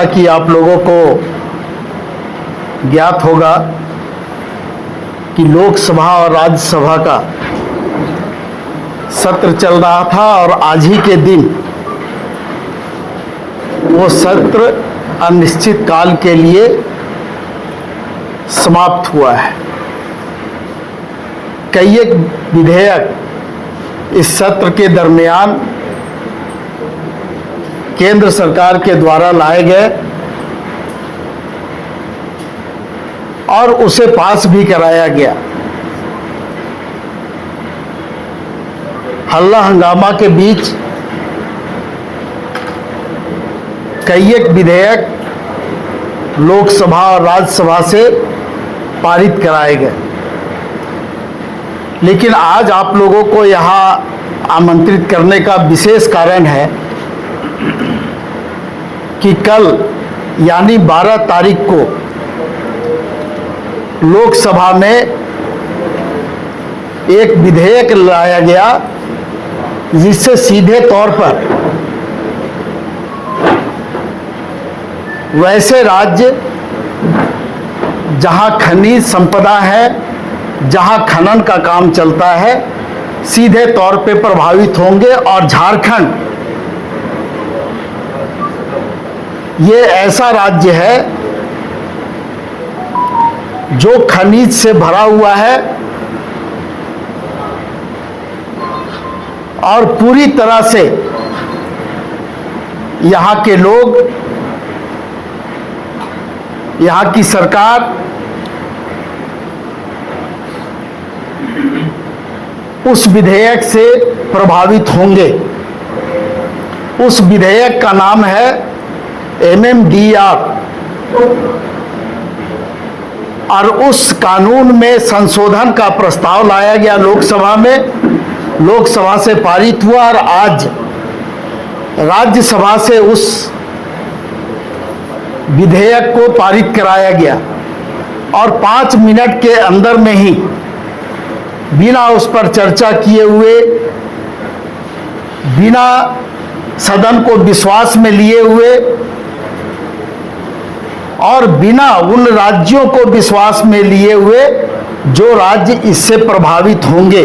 कि आप लोगों को ज्ञात होगा कि लोकसभा और राज्यसभा का सत्र चल रहा था और आज ही के दिन वो सत्र अनिश्चित काल के लिए समाप्त हुआ है। कई एक विधेयक इस सत्र के दरमियान केंद्र सरकार के द्वारा लाए गए और उसे पास भी कराया गया। हल्ला हंगामा के बीच कई एक विधेयक लोकसभा और राज्यसभा से पारित कराए गए, लेकिन आज आप लोगों को यहाँ आमंत्रित करने का विशेष कारण है कि कल यानी 12 तारीख को लोकसभा में एक विधेयक लाया गया जिससे सीधे तौर पर वैसे राज्य जहां खनिज संपदा है, जहां खनन का काम चलता है, सीधे तौर पे प्रभावित होंगे। और झारखंड ये ऐसा राज्य है जो खनिज से भरा हुआ है और पूरी तरह से यहाँ के लोग, यहाँ की सरकार उस विधेयक से प्रभावित होंगे। उस विधेयक का नाम है MMDR और उस कानून में संशोधन का प्रस्ताव लाया गया लोकसभा में, लोकसभा से पारित हुआ और आज राज्यसभा से उस विधेयक को पारित कराया गया और 5 मिनट के अंदर में ही बिना उस पर चर्चा किए हुए, बिना सदन को विश्वास में लिए हुए और बिना उन राज्यों को विश्वास में लिए हुए जो राज्य इससे प्रभावित होंगे,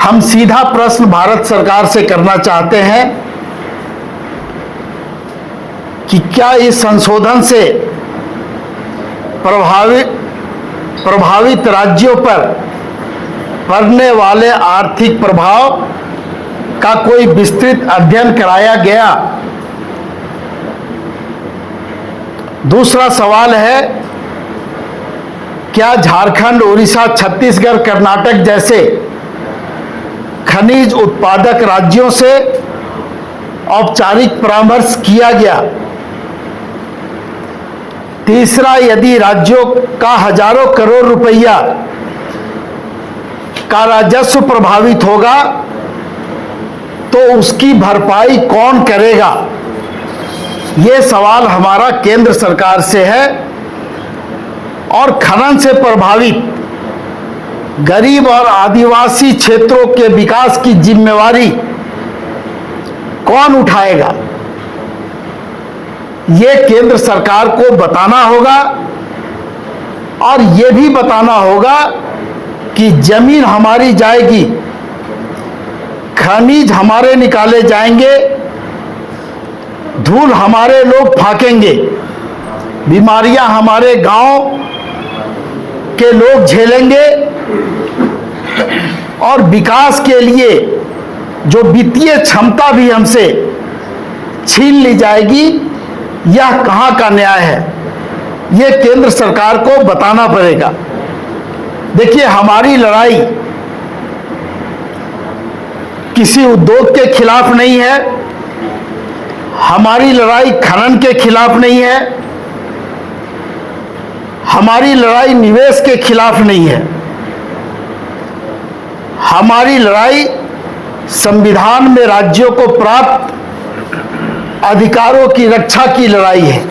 हम सीधा प्रश्न भारत सरकार से करना चाहते हैं कि क्या इस संशोधन से प्रभावित राज्यों पर पड़ने वाले आर्थिक प्रभाव का कोई विस्तृत अध्ययन कराया गया। दूसरा सवाल है, क्या झारखंड, उड़ीसा, छत्तीसगढ़, कर्नाटक जैसे खनिज उत्पादक राज्यों से औपचारिक परामर्श किया गया। तीसरा, यदि राज्यों का हजारों करोड़ रुपया का राजस्व प्रभावित होगा तो उसकी भरपाई कौन करेगा। ये सवाल हमारा केंद्र सरकार से है। और खनन से प्रभावित गरीब और आदिवासी क्षेत्रों के विकास की जिम्मेवारी कौन उठाएगा, ये केंद्र सरकार को बताना होगा। और ये भी बताना होगा कि जमीन हमारी जाएगी, खनिज हमारे निकाले जाएंगे, धूल हमारे लोग फाकेंगे, बीमारियां हमारे गांव के लोग झेलेंगे और विकास के लिए जो वित्तीय क्षमता भी हमसे छीन ली जाएगी। यह कहां का न्याय है, यह केंद्र सरकार को बताना पड़ेगा। देखिए, हमारी लड़ाई किसी उद्योग के खिलाफ नहीं है, हमारी लड़ाई खनन के खिलाफ नहीं है, हमारी लड़ाई निवेश के खिलाफ नहीं है। हमारी लड़ाई संविधान में राज्यों को प्राप्त अधिकारों की रक्षा की लड़ाई है।